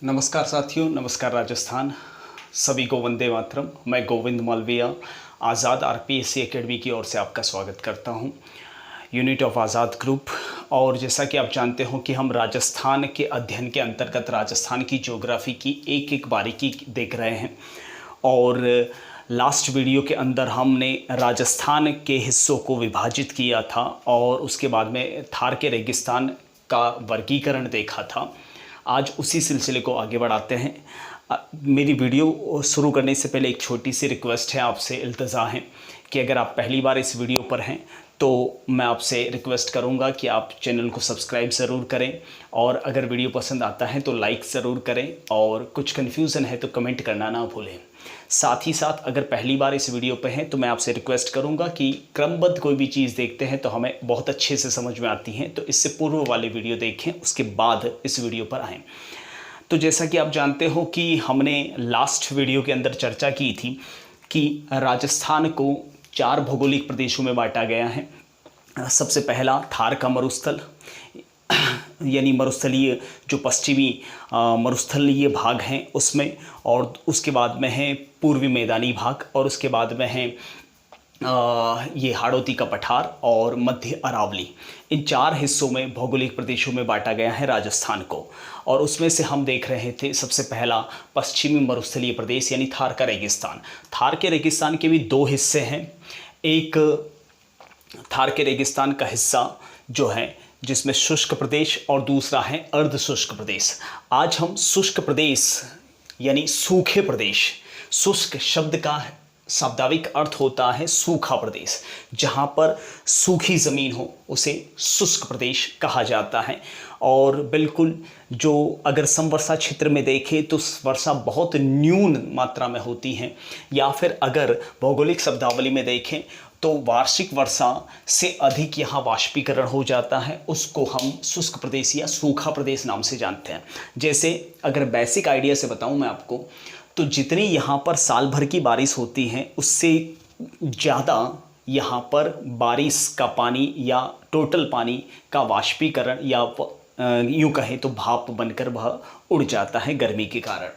नमस्कार साथियों, नमस्कार राजस्थान। सभी को वंदे मातरम। मैं गोविंद मालविया आज़ाद आरपीएससी एकेडमी की ओर से आपका स्वागत करता हूं, यूनिट ऑफ आज़ाद ग्रुप। और जैसा कि आप जानते हो कि हम राजस्थान के अध्ययन के अंतर्गत राजस्थान की ज्योग्राफी की एक एक बारीकी देख रहे हैं। और लास्ट वीडियो के अंदर हमने राजस्थान के हिस्सों को विभाजित किया था और उसके बाद में थार के रेगिस्तान का वर्गीकरण देखा था। आज उसी सिलसिले को आगे बढ़ाते हैं। मेरी वीडियो शुरू करने से पहले एक छोटी सी रिक्वेस्ट है, आपसे इल्तज़ा है कि अगर आप पहली बार इस वीडियो पर हैं तो मैं आपसे रिक्वेस्ट करूंगा कि आप चैनल को सब्सक्राइब ज़रूर करें, और अगर वीडियो पसंद आता है तो लाइक ज़रूर करें, और कुछ कन्फ्यूज़न है तो कमेंट करना ना भूलें। साथ ही साथ अगर पहली बार इस वीडियो पे हैं तो मैं आपसे रिक्वेस्ट करूंगा कि क्रमबद्ध कोई भी चीज़ देखते हैं तो हमें बहुत अच्छे से समझ में आती हैं, तो इससे पूर्व वाली वीडियो देखें, उसके बाद इस वीडियो पर आएँ। तो जैसा कि आप जानते हो कि हमने लास्ट वीडियो के अंदर चर्चा की थी कि राजस्थान को 4 भौगोलिक प्रदेशों में बांटा गया है। सबसे पहला थार का मरुस्थल, यानी मरुस्थलीय जो पश्चिमी मरुस्थलीय भाग हैं उसमें, और उसके बाद में है पूर्वी मैदानी भाग, और उसके बाद में है ये हाड़ौती का पठार और मध्य अरावली। इन 4 हिस्सों में भौगोलिक प्रदेशों में बांटा गया है राजस्थान को। और उसमें से हम देख रहे थे सबसे पहला पश्चिमी मरुस्थलीय प्रदेश यानी थार का रेगिस्तान। थार के रेगिस्तान के भी 2 हिस्से हैं। एक थार के रेगिस्तान का हिस्सा जो है जिसमें शुष्क प्रदेश, और दूसरा है अर्ध शुष्क प्रदेश। आज हम शुष्क प्रदेश यानी सूखे प्रदेश, शुष्क शब्द का शाब्दिक अर्थ होता है सूखा प्रदेश, जहाँ पर सूखी ज़मीन हो उसे शुष्क प्रदेश कहा जाता है। और बिल्कुल जो अगर समवर्षा क्षेत्र में देखें तो वर्षा बहुत न्यून मात्रा में होती है, या फिर अगर भौगोलिक शब्दावली में देखें तो वार्षिक वर्षा से अधिक यहाँ वाष्पीकरण हो जाता है, उसको हम शुष्क प्रदेश या सूखा प्रदेश नाम से जानते हैं। जैसे अगर बेसिक आइडिया से बताऊं मैं आपको, तो जितनी यहाँ पर साल भर की बारिश होती है उससे ज़्यादा यहाँ पर बारिश का पानी या टोटल पानी का वाष्पीकरण या यूँ कहें तो भाप बनकर वह उड़ जाता है गर्मी के कारण।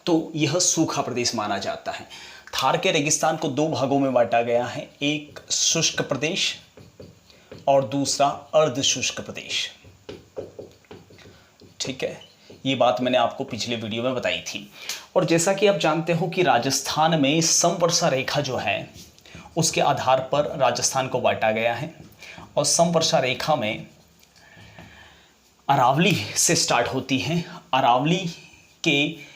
तो यह सूखा प्रदेश माना जाता है। थार के रेगिस्तान को 2 भागों में बांटा गया है, एक शुष्क प्रदेश और दूसरा अर्ध शुष्क प्रदेश। ठीक है, ये बात मैंने आपको पिछले वीडियो में बताई थी। और जैसा कि आप जानते हो कि राजस्थान में समवर्षा रेखा जो है उसके आधार पर राजस्थान को बांटा गया है। और समवर्षा रेखा में अरावली से स्टार्ट होती है। अरावली के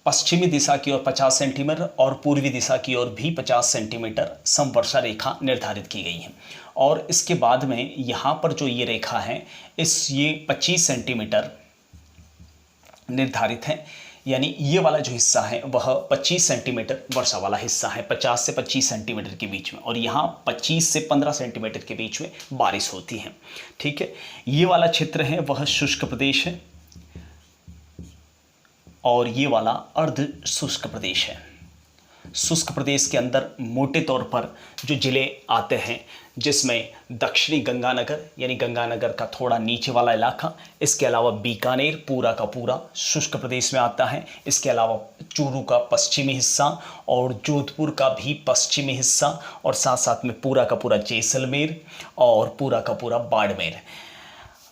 पश्चिमी दिशा की ओर 50 सेंटीमीटर और पूर्वी दिशा की ओर भी 50 सेंटीमीटर समवर्षा रेखा निर्धारित की गई है। और इसके बाद में यहाँ पर जो ये रेखा है ये 25 सेंटीमीटर निर्धारित है, यानी ये वाला जो हिस्सा है वह 25 सेंटीमीटर वर्षा वाला हिस्सा है, 50 से 25 सेंटीमीटर के बीच में, और यहाँ 25 से 15 सेंटीमीटर के बीच में बारिश होती है। ठीक है, ये वाला क्षेत्र है वह शुष्क प्रदेश है, और ये वाला अर्ध शुष्क प्रदेश है। शुष्क प्रदेश के अंदर मोटे तौर पर जो ज़िले आते हैं, जिसमें दक्षिणी गंगानगर यानी गंगानगर का थोड़ा नीचे वाला इलाका, इसके अलावा बीकानेर पूरा का पूरा शुष्क प्रदेश में आता है, इसके अलावा चूरू का पश्चिमी हिस्सा और जोधपुर का भी पश्चिमी हिस्सा, और साथ साथ में पूरा का पूरा जैसलमेर और पूरा का पूरा बाड़मेर।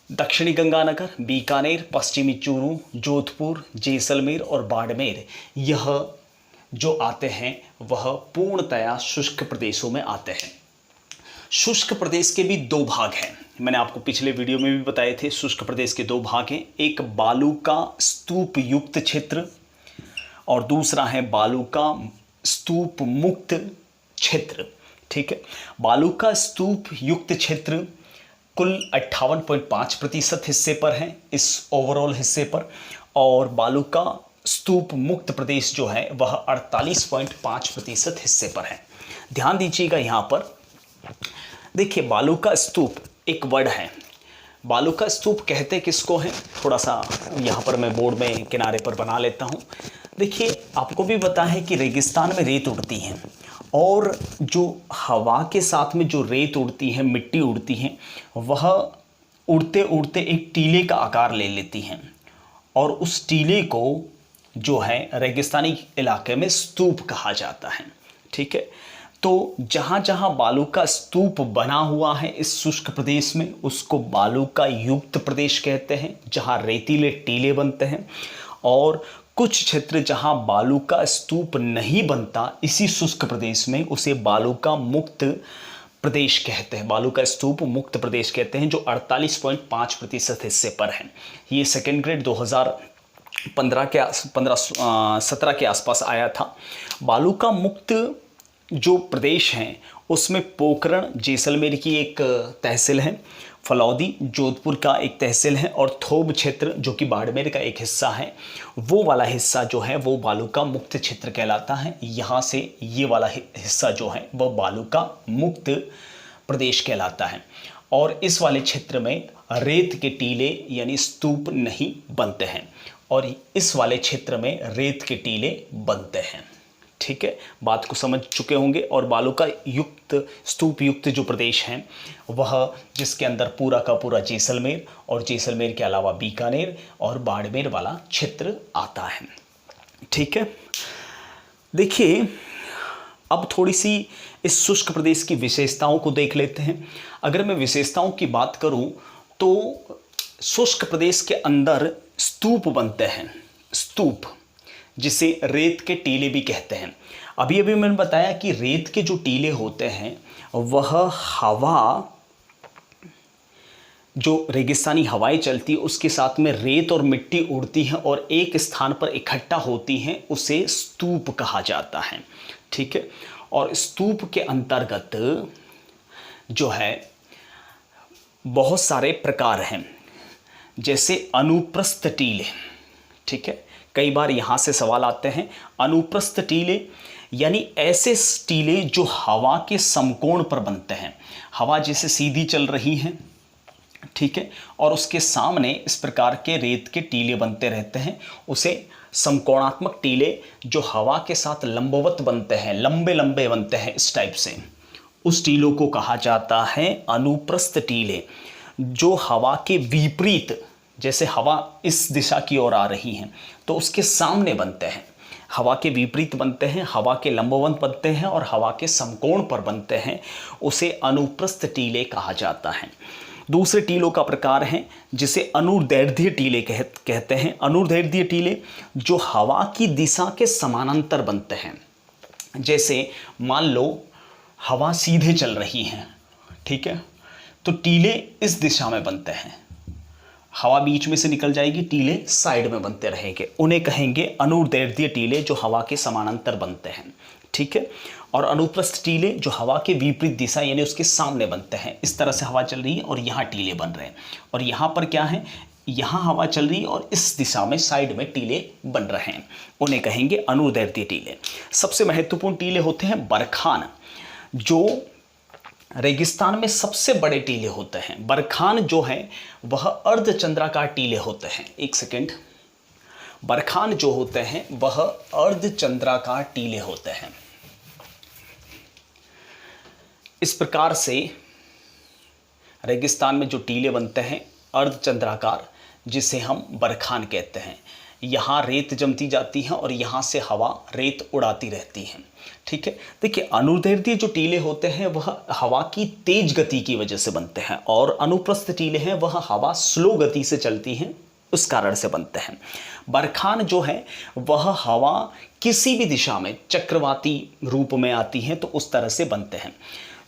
दक्षिणी गंगानगर, बीकानेर, पश्चिमी चूरू, जोधपुर, जैसलमेर और बाड़मेर, यह जो आते हैं वह पूर्णतया शुष्क प्रदेशों में आते हैं। शुष्क प्रदेश के भी 2 भाग हैं, मैंने आपको पिछले वीडियो में भी बताए थे। शुष्क प्रदेश के 2 भाग हैं, एक बालू का स्तूप युक्त क्षेत्र और दूसरा है बालू का स्तूप मुक्त क्षेत्र। ठीक है, बालू का स्तूप युक्त क्षेत्र कुल 58.5% हिस्से पर है इस ओवरऑल हिस्से पर, और बालू का स्तूप मुक्त प्रदेश जो है वह 48.5% हिस्से पर है। ध्यान दीजिएगा यहाँ पर, देखिए बालू का स्तूप एक वर्ड है। बालू का स्तूप कहते किसको हैं, थोड़ा सा यहाँ पर मैं बोर्ड में किनारे पर बना लेता हूँ। देखिए आपको भी पता है कि रेगिस्तान में रेत उड़ती है, और जो हवा के साथ में जो रेत उड़ती है, मिट्टी उड़ती है, वह उड़ते उड़ते एक टीले का आकार ले लेती हैं, और उस टीले को जो है रेगिस्तानी इलाके में स्तूप कहा जाता है। ठीक है, तो जहाँ जहाँ बालू का स्तूप बना हुआ है इस शुष्क प्रदेश में, उसको बालू का युक्त प्रदेश कहते हैं, जहाँ रेतीले टीले बनते हैं। और कुछ क्षेत्र जहाँ बालू का स्तूप नहीं बनता इसी शुष्क प्रदेश में, उसे बालू का मुक्त प्रदेश कहते हैं, बालू का स्तूप मुक्त प्रदेश कहते हैं, जो 48.5% हिस्से पर है। ये सेकेंड ग्रेड 2017 के आसपास आया था। बालू का मुक्त जो प्रदेश हैं उसमें पोखरण जैसलमेर की एक तहसील है, फलौदी जोधपुर का एक तहसील है, और थोब क्षेत्र जो कि बाड़मेर का एक हिस्सा है, वो वाला हिस्सा जो है वो बालू का मुक्त क्षेत्र कहलाता है। यहाँ से ये वाला हिस्सा जो है वो बालू का मुक्त प्रदेश कहलाता है। और इस वाले क्षेत्र में रेत के टीले यानी स्तूप नहीं बनते हैं, और इस वाले क्षेत्र में रेत के टीले बनते हैं। ठीक है, बात को समझ चुके होंगे। और बालू का युक्त स्तूप युक्त जो प्रदेश हैं वह जिसके अंदर पूरा का पूरा जैसलमेर और जैसलमेर के अलावा बीकानेर और बाड़मेर वाला क्षेत्र आता है। ठीक है, देखिए अब थोड़ी सी इस शुष्क प्रदेश की विशेषताओं को देख लेते हैं। अगर मैं विशेषताओं की बात करूं तो शुष्क प्रदेश के अंदर स्तूप बनते हैं, स्तूप जिसे रेत के टीले भी कहते हैं। अभी अभी मैंने बताया कि रेत के जो टीले होते हैं वह हवा, जो रेगिस्तानी हवाएं चलती है उसके साथ में रेत और मिट्टी उड़ती है और एक स्थान पर इकट्ठा होती हैं, उसे स्तूप कहा जाता है। ठीक है, और स्तूप के अंतर्गत जो है बहुत सारे प्रकार हैं, जैसे अनुप्रस्थ टीले। ठीक है, कई बार यहाँ से सवाल आते हैं। अनुप्रस्थ टीले यानी ऐसे टीले जो हवा के समकोण पर बनते हैं, हवा जैसे सीधी चल रही है, ठीक है, और उसके सामने इस प्रकार के रेत के टीले बनते रहते हैं, उसे समकोणात्मक टीले जो हवा के साथ लंबवत बनते हैं, लंबे लंबे बनते हैं इस टाइप से, उस टीलों को कहा जाता है अनुप्रस्थ टीले। जो हवा के विपरीत, जैसे हवा इस दिशा की ओर आ रही है तो उसके सामने बनते हैं, हवा के विपरीत बनते हैं, हवा के लंबवत बनते हैं और हवा के समकोण पर बनते हैं, उसे अनुप्रस्थ टीले कहा जाता है। दूसरे टीलों का प्रकार है जिसे अनुदैर्ध्य टीले कहते हैं। अनुदैर्ध्य टीले जो हवा की दिशा के समानांतर बनते हैं, जैसे मान लो हवा सीधे चल रही है, ठीक है, तो टीले इस दिशा में बनते हैं, हवा बीच में से निकल जाएगी, टीले साइड में बनते रहेंगे, उन्हें कहेंगे अनुदैर्ध्य टीले जो हवा के समानांतर बनते हैं। ठीक है, और अनुप्रस्थ टीले जो हवा के विपरीत दिशा यानी उसके सामने बनते हैं। इस तरह से हवा चल रही है और यहाँ टीले बन रहे हैं, और यहाँ पर क्या है, यहाँ हवा चल रही है और इस दिशा में साइड में टीले बन रहे हैं, उन्हें कहेंगे अनुदैर्ध्य टीले। सबसे महत्वपूर्ण टीले होते हैं बरखान, जो रेगिस्तान में सबसे बड़े टीले होते हैं। बरखान जो है वह अर्धचंद्राकार टीले होते हैं। एक सेकेंड, बरखान जो होते हैं वह अर्धचंद्राकार टीले होते हैं। इस प्रकार से रेगिस्तान में जो टीले बनते हैं अर्धचंद्राकार, जिसे हम बरखान कहते हैं, यहाँ रेत जमती जाती है और यहाँ से हवा रेत उड़ाती रहती है। ठीक है, देखिए अनुदैर्ध्य जो टीले होते हैं वह हवा की तेज गति की वजह से बनते हैं, और अनुप्रस्थ टीले हैं वह हवा स्लो गति से चलती है उस कारण से बनते हैं। बरखान जो है वह हवा किसी भी दिशा में चक्रवाती रूप में आती है तो उस तरह से बनते हैं।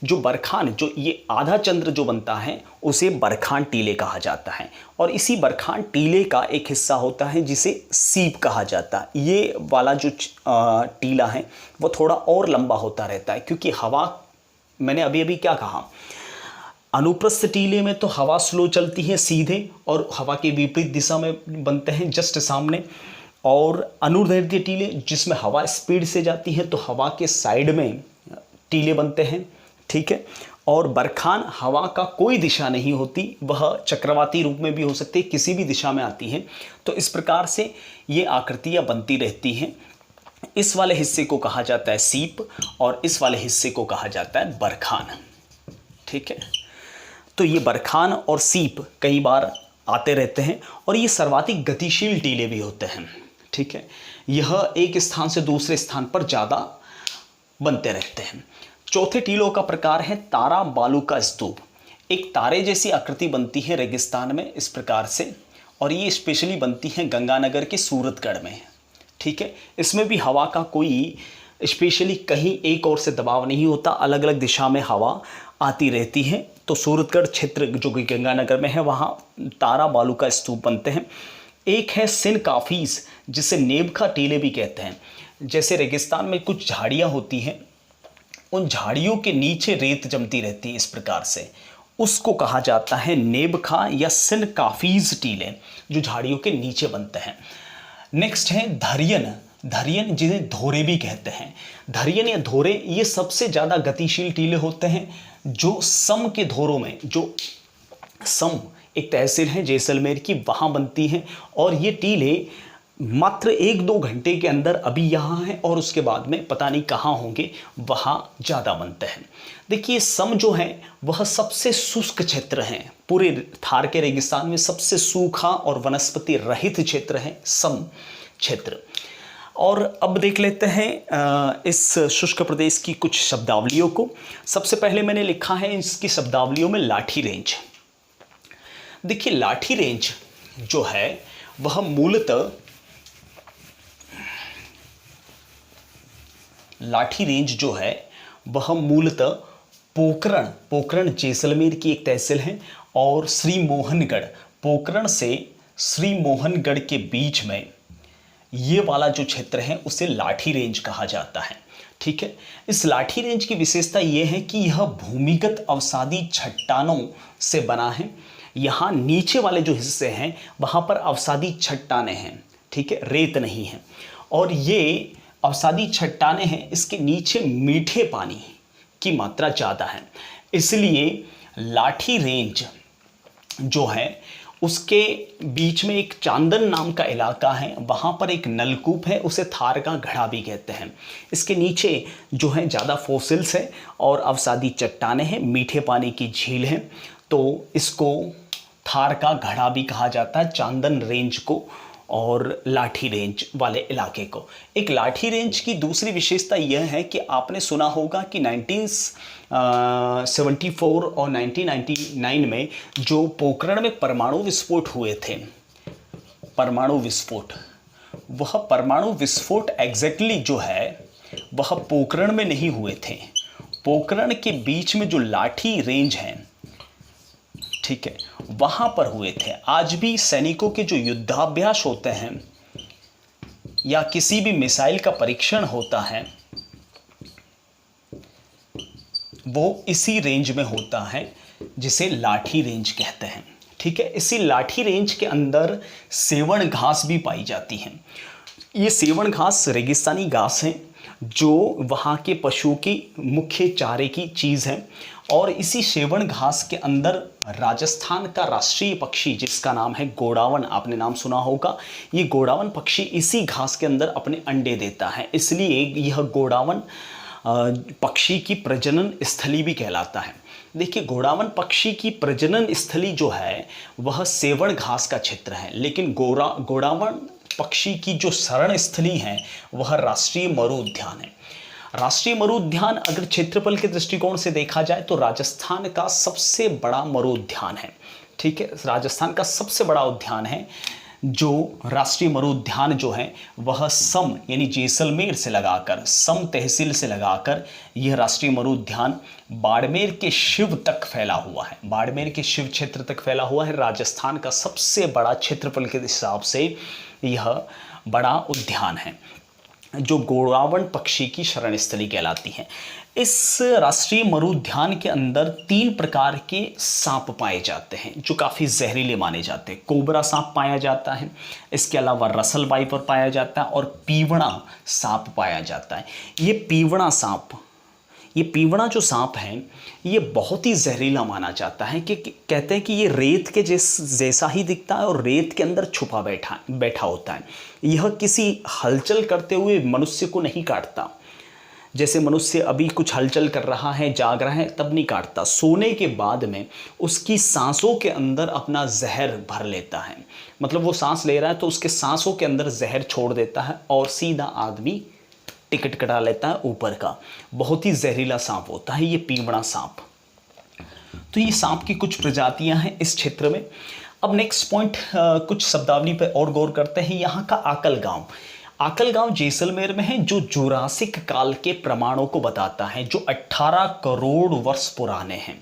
जो बरखान, जो ये आधा चंद्र जो बनता है उसे बरखान टीले कहा जाता है, और इसी बरखान टीले का एक हिस्सा होता है जिसे सीप कहा जाता है। ये वाला जो टीला है वो थोड़ा और लंबा होता रहता है, क्योंकि हवा, मैंने अभी अभी क्या कहा, अनुप्रस्थ टीले में तो हवा स्लो चलती है सीधे और हवा के विपरीत दिशा में बनते हैं जस्ट सामने, और अनुदैर्ध्य टीले जिसमें हवा स्पीड से जाती है तो हवा के साइड में टीले बनते हैं। ठीक है, और बरखान हवा का कोई दिशा नहीं होती, वह चक्रवाती रूप में भी हो सकती है, किसी भी दिशा में आती है, तो इस प्रकार से ये आकृतियाँ बनती रहती हैं। इस वाले हिस्से को कहा जाता है सीप और इस वाले हिस्से को कहा जाता है बरखान। ठीक है, तो ये बरखान और सीप कई बार आते रहते हैं और ये सर्वाधिक गतिशील टीले भी होते हैं। ठीक है, यह एक स्थान से दूसरे स्थान पर ज़्यादा बनते रहते हैं। चौथे टीलों का प्रकार है तारा बालू का स्तूप। एक तारे जैसी आकृति बनती है रेगिस्तान में इस प्रकार से, और ये स्पेशली बनती है गंगानगर के सूरतगढ़ में। ठीक है, इसमें भी हवा का कोई स्पेशली कहीं एक और से दबाव नहीं होता, अलग अलग दिशा में हवा आती रहती है। तो सूरतगढ़ क्षेत्र जो कि गंगानगर में है, वहाँ तारा बालू का स्तूप बनते हैं। एक है सिन काफीज, जिसे नेबखा टीले भी कहते हैं। जैसे रेगिस्तान में कुछ झाड़ियाँ होती हैं, उन झाड़ियों के नीचे रेत जमती रहती है इस प्रकार से, उसको कहा जाता है नेबखा या सिन काफीज टीले, जो झाड़ियों के नीचे बनते हैं। नेक्स्ट है धरियन। धरियन जिन्हें धोरे भी कहते हैं। धरियन या धोरे ये सबसे ज़्यादा गतिशील टीले होते हैं, जो सम के धोरों में, जो सम एक तहसील है जैसलमेर की, वहाँ बनती हैं। और ये टीले मात्र 1-2 घंटे के अंदर अभी यहाँ हैं और उसके बाद में पता नहीं कहाँ होंगे, वहाँ ज़्यादा बनते हैं। देखिए सम जो है वह सबसे शुष्क क्षेत्र है, पूरे थार के रेगिस्तान में सबसे सूखा और वनस्पति रहित क्षेत्र है सम क्षेत्र। और अब देख लेते हैं इस शुष्क प्रदेश की कुछ शब्दावलियों को। सबसे पहले मैंने लिखा है इसकी शब्दावलियों में लाठी रेंज। देखिए लाठी रेंज जो है वह मूलतः, लाठी रेंज जो है वह मूलतः पोकरण जैसलमेर की एक तहसील है, और श्री मोहनगढ़, पोकरण से श्री मोहनगढ़ के बीच में ये वाला जो क्षेत्र है उसे लाठी रेंज कहा जाता है। ठीक है, इस लाठी रेंज की विशेषता ये है कि यह भूमिगत अवसादी चट्टानों से बना है। यहाँ नीचे वाले जो हिस्से हैं वहाँ पर अवसादी चट्टानें हैं। ठीक है, रेत नहीं है, और ये अवसादी चट्टानें हैं, इसके नीचे मीठे पानी की मात्रा ज़्यादा है, इसलिए लाठी रेंज जो है उसके बीच में एक चांदन नाम का इलाका है, वहाँ पर एक नलकूप है, उसे थार का घड़ा भी कहते हैं। इसके नीचे जो है ज़्यादा फोसिल्स है और अवसादी चट्टानें हैं, मीठे पानी की झील है, तो इसको थार का घड़ा भी कहा जाता है, चांदन रेंज को और लाठी रेंज वाले इलाके को। एक लाठी रेंज की दूसरी विशेषता यह है कि आपने सुना होगा कि 1974 और 1999 में जो पोखरण में परमाणु विस्फोट हुए थे, परमाणु विस्फोट, वह परमाणु विस्फोट एग्जैक्टली जो है वह पोखरण में नहीं हुए थे, पोखरण के बीच में जो लाठी रेंज है, ठीक है, वहां पर हुए थे। आज भी सैनिकों के जो युद्धाभ्यास होते हैं या किसी भी मिसाइल का परीक्षण होता है वो इसी रेंज में होता है, जिसे लाठी रेंज कहते हैं। ठीक है, इसी लाठी रेंज के अंदर सेवण घास भी पाई जाती है। ये सेवण घास रेगिस्तानी घास है जो वहाँ के पशुओं की मुख्य चारे की चीज़ है, और इसी सेवण घास के अंदर राजस्थान का राष्ट्रीय पक्षी जिसका नाम है गोडावन, आपने नाम सुना होगा, ये गोडावन पक्षी इसी घास के अंदर अपने अंडे देता है, इसलिए यह गोडावन पक्षी की प्रजनन स्थली भी कहलाता है। देखिए गोडावन पक्षी की प्रजनन स्थली जो है वह सेवण घास का क्षेत्र है, लेकिन गोडावन पक्षी की जो शरण स्थली है वह राष्ट्रीय मरु उद्यान है। राष्ट्रीय मरु उद्यान अगर क्षेत्रफल के दृष्टिकोण से देखा जाए तो राजस्थान का सबसे बड़ा मरु उद्यान है। ठीक है, राजस्थान का सबसे बड़ा उद्यान है। जो राष्ट्रीय मरु उद्यान जो है वह सम यानी जैसलमेर से लगाकर, सम तहसील से लगाकर यह राष्ट्रीय मरु उद्यान बाड़मेर के शिव तक फैला हुआ है, बाड़मेर के शिव क्षेत्र तक फैला हुआ है। राजस्थान का सबसे बड़ा क्षेत्रफल के हिसाब से यह बड़ा उद्यान है जो गोडावन पक्षी की शरण स्थली कहलाती है। इस राष्ट्रीय मरु उद्यान के अंदर 3 प्रकार के सांप पाए जाते हैं जो काफ़ी जहरीले माने जाते हैं। कोबरा सांप पाया जाता है, इसके अलावा रसल वाइपर पाया जाता है, और पीवड़ा सांप पाया जाता है। ये पीवड़ा सांप, ये पीवड़ा जो सांप है ये बहुत ही जहरीला माना जाता है, कि कहते हैं कि ये रेत के जैसा ही दिखता है और रेत के अंदर छुपा बैठा होता है। यह किसी हलचल करते हुए मनुष्य को नहीं काटता, जैसे मनुष्य अभी कुछ हलचल कर रहा है, जाग रहा है, तब नहीं काटता, सोने के बाद में उसकी सांसों के अंदर अपना जहर भर लेता है। मतलब वो सांस ले रहा है तो उसके सांसों के अंदर जहर छोड़ देता है और सीधा आदमी टिकट कटा लेता है ऊपर का। बहुत ही जहरीला सांप होता है ये पीवड़ा सांप। तो ये सांप की कुछ प्रजातियां हैं इस क्षेत्र में। अब नेक्स्ट पॉइंट, कुछ शब्दावली पर और गौर करते हैं। यहाँ का आकल गांव, आकल गांव जैसलमेर में है, जो जुरासिक काल के प्रमाणों को बताता है, जो 18 करोड़ वर्ष पुराने हैं।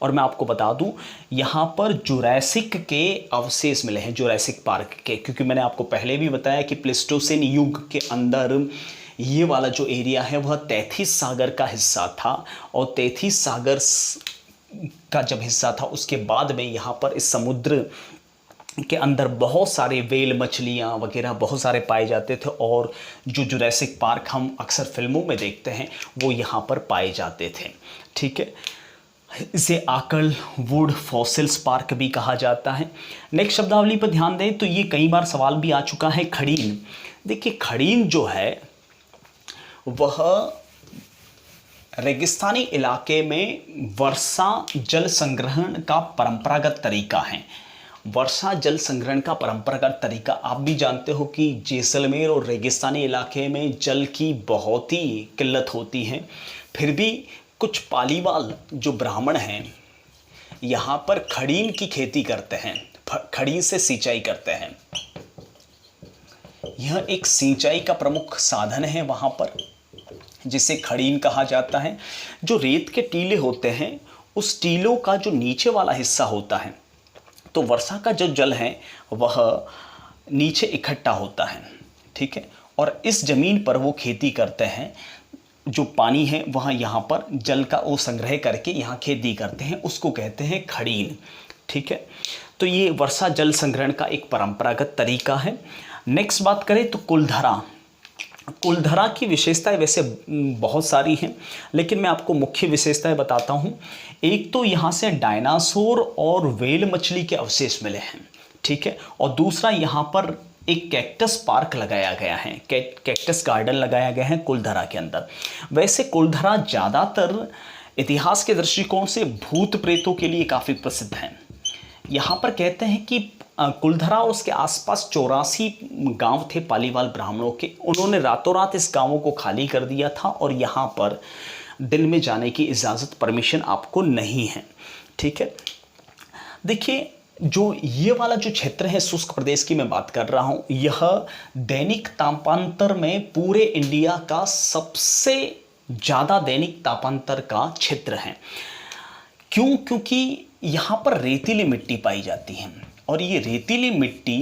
और मैं आपको बता दूं, यहाँ पर जुरासिक के अवशेष मिले हैं, जुरासिक पार्क के, क्योंकि मैंने आपको पहले भी बताया कि प्लेस्टोसिन युग के अंदर ये वाला जो एरिया है वह तैथिस सागर का हिस्सा था, और तैथिस सागर का जब हिस्सा था उसके बाद में यहाँ पर इस समुद्र के अंदर बहुत सारे वेल मछलियाँ वगैरह बहुत सारे पाए जाते थे, और जो जुरासिक पार्क हम अक्सर फिल्मों में देखते हैं वो यहाँ पर पाए जाते थे। ठीक है, इसे आकल वुड फॉसिल्स पार्क भी कहा जाता है। नेक्स्ट शब्दावली पर ध्यान दें तो ये कई बार सवाल भी आ चुका है, खड़ीन। देखिए खड़ीन जो है वह रेगिस्तानी इलाके में वर्षा जल संग्रहण का परंपरागत तरीका है। वर्षा जल संग्रहण का परंपरागत तरीका, आप भी जानते हो कि जैसलमेर और रेगिस्तानी इलाके में जल की बहुत ही किल्लत होती है, फिर भी कुछ पालीवाल जो ब्राह्मण हैं यहाँ पर खड़ीन की खेती करते हैं, खड़ीन से सिंचाई करते हैं। यह एक सिंचाई का प्रमुख साधन है वहाँ पर, जिसे खड़ीन कहा जाता है। जो रेत के टीले होते हैं उस टीलों का जो नीचे वाला हिस्सा होता है, तो वर्षा का जो जल है वह नीचे इकट्ठा होता है। ठीक है, और इस ज़मीन पर वो खेती करते हैं, जो पानी है वहाँ यहाँ पर जल का वो संग्रह करके यहाँ खेती करते हैं, उसको कहते हैं खड़ीन। ठीक है, तो ये वर्षा जल संग्रहण का एक परंपरागत तरीका है। नेक्स्ट बात करें तो कुलधरा। कुलधरा की विशेषताएं वैसे बहुत सारी हैं, लेकिन मैं आपको मुख्य विशेषताएं बताता हूं। एक तो यहाँ से डायनासोर और वेल मछली के अवशेष मिले हैं। ठीक है, और दूसरा यहाँ पर एक कैक्टस पार्क लगाया गया है, कैक्टस गार्डन लगाया गया है कुलधरा के अंदर। वैसे कुलधरा ज़्यादातर इतिहास के दृष्टिकोण से भूत प्रेतों के लिए काफ़ी प्रसिद्ध है। यहाँ पर कहते हैं कि कुलधरा और उसके आसपास 84 गांव थे पालीवाल ब्राह्मणों के। उन्होंने रातों रात इस गांवों को खाली कर दिया था और यहाँ पर दिन में जाने की इजाज़त, परमिशन आपको नहीं है। ठीक है, देखिए जो ये वाला जो क्षेत्र है शुष्क प्रदेश की मैं बात कर रहा हूँ, यह दैनिक तापांतर में पूरे इंडिया का सबसे ज़्यादा दैनिक तापांतर का क्षेत्र है। क्यों? क्योंकि यहाँ पर रेतीली मिट्टी पाई जाती है, और ये रेतीली मिट्टी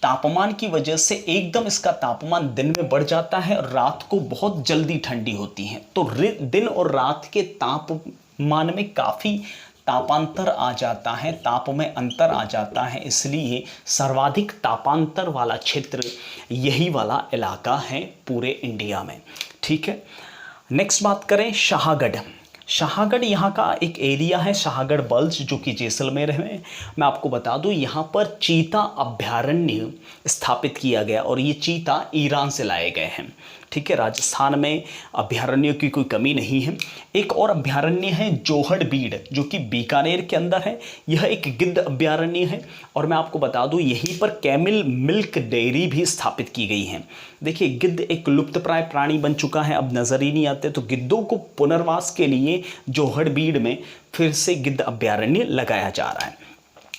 तापमान की वजह से एकदम इसका तापमान दिन में बढ़ जाता है और रात को बहुत जल्दी ठंडी होती है। तो दिन और रात के तापमान में काफ़ी तापांतर आ जाता है, ताप में अंतर आ जाता है, इसलिए सर्वाधिक तापांतर वाला क्षेत्र यही वाला इलाका है पूरे इंडिया में। ठीक है, नेक्स्ट बात करें शाहगढ़। शाहगढ़ यहाँ का एक एरिया है, शाहगढ़ बल्ज, जो कि जैसलमेर में। मैं आपको बता दूँ यहाँ पर चीता अभ्यारण्य स्थापित किया गया, और ये चीता ईरान से लाए गए हैं। ठीक है, राजस्थान में अभ्यारण्यों की कोई कमी नहीं है। एक और अभ्यारण्य है जोहड़बीड़, जो कि बीकानेर के अंदर है। यह एक गिद्ध अभ्यारण्य है, और मैं आपको बता दूं यहीं पर कैमिल मिल्क डेयरी भी स्थापित की गई है। देखिए गिद्ध एक लुप्तप्राय प्राणी बन चुका है, अब नज़र ही नहीं आते, तो गिद्धों को पुनर्वास के लिए जोहड़बीड़ में फिर से गिद्ध अभ्यारण्य लगाया जा रहा है।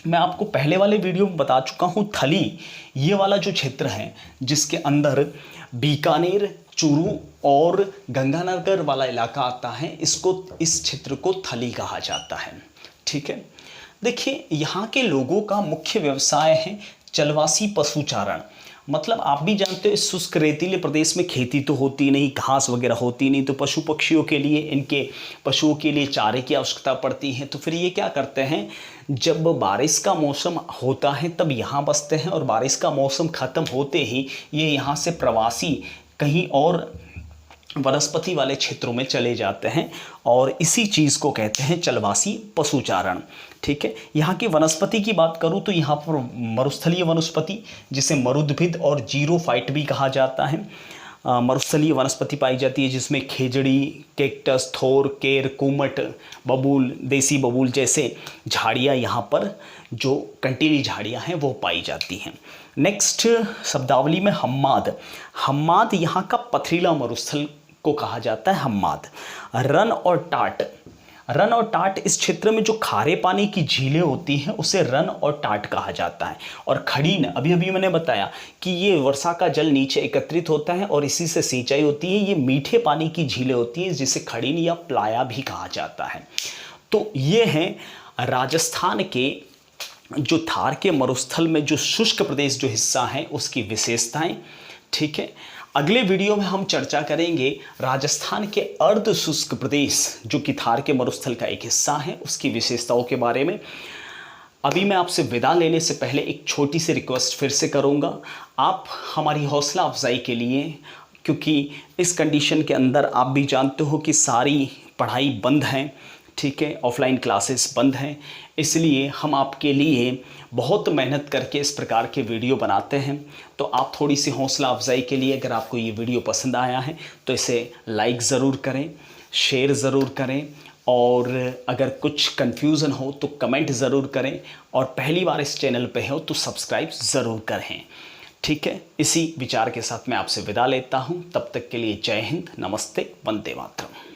मैं आपको पहले वाले वीडियो में बता चुका हूँ, थली ये वाला जो क्षेत्र है जिसके अंदर बीकानेर, चूरू और गंगानगर वाला इलाका आता है, इस क्षेत्र को थली कहा जाता है। ठीक है, देखिए यहाँ के लोगों का मुख्य व्यवसाय है चलवासी पशुचारण। मतलब आप भी जानते हो इस शुष्क रेतीले प्रदेश में खेती तो होती नहीं, घास वगैरह होती नहीं, तो पशु पक्षियों के लिए, इनके पशुओं के लिए चारे की आवश्यकता पड़ती है। तो फिर ये क्या करते हैं, जब बारिश का मौसम होता है तब यहाँ बसते हैं, और बारिश का मौसम ख़त्म होते ही ये यहाँ से प्रवासी कहीं और वनस्पति वाले क्षेत्रों में चले जाते हैं, और इसी चीज़ को कहते हैं चलवासी पशुचारण। ठीक है, यहाँ की वनस्पति की बात करूँ तो यहाँ पर मरुस्थलीय वनस्पति, जिसे मरुद्भिद और जीरोफाइट भी कहा जाता है, मरुस्थलीय वनस्पति पाई जाती है, जिसमें खेजड़ी, कैक्टस, थोर, केर, कुमट, बबूल, देसी बबूल जैसे झाड़ियाँ यहाँ पर जो कंटीली झाड़ियाँ हैं वो पाई जाती हैं। नेक्स्ट शब्दावली में हम्माद। हम्माद यहाँ का पथरीला मरुस्थल को कहा जाता है हम्माद। रन और टाट। रन और टाट इस क्षेत्र में जो खारे पानी की झीलें होती हैं उसे रन और टाट कहा जाता है। और खड़ीन, अभी अभी मैंने बताया कि ये वर्षा का जल नीचे एकत्रित होता है और इसी से सिंचाई होती है। ये मीठे पानी की झीलें होती हैं जिसे खड़ीन या प्लाया भी कहा जाता है। तो ये हैं राजस्थान के जो थार के मरुस्थल में जो शुष्क प्रदेश जो हिस्सा है उसकी विशेषताएं। ठीक है, अगले वीडियो में हम चर्चा करेंगे राजस्थान के अर्ध शुष्क प्रदेश जो कि थार के मरुस्थल का एक हिस्सा है उसकी विशेषताओं के बारे में। अभी मैं आपसे विदा लेने से पहले एक छोटी सी रिक्वेस्ट फिर से करूंगा, आप हमारी हौसला अफजाई के लिए, क्योंकि इस कंडीशन के अंदर आप भी जानते हो कि सारी पढ़ाई बंद है, ठीक है, ऑफलाइन क्लासेस बंद हैं, इसलिए हम आपके लिए बहुत मेहनत करके इस प्रकार के वीडियो बनाते हैं। तो आप थोड़ी सी हौसला अफजाई के लिए, अगर आपको ये वीडियो पसंद आया है तो इसे लाइक ज़रूर करें, शेयर ज़रूर करें, और अगर कुछ कन्फ्यूज़न हो तो कमेंट ज़रूर करें, और पहली बार इस चैनल पे हो तो सब्सक्राइब ज़रूर करें। ठीक है, इसी विचार के साथ मैं आपसे विदा लेता हूँ। तब तक के लिए जय हिंद, नमस्ते, वंदे मातरम।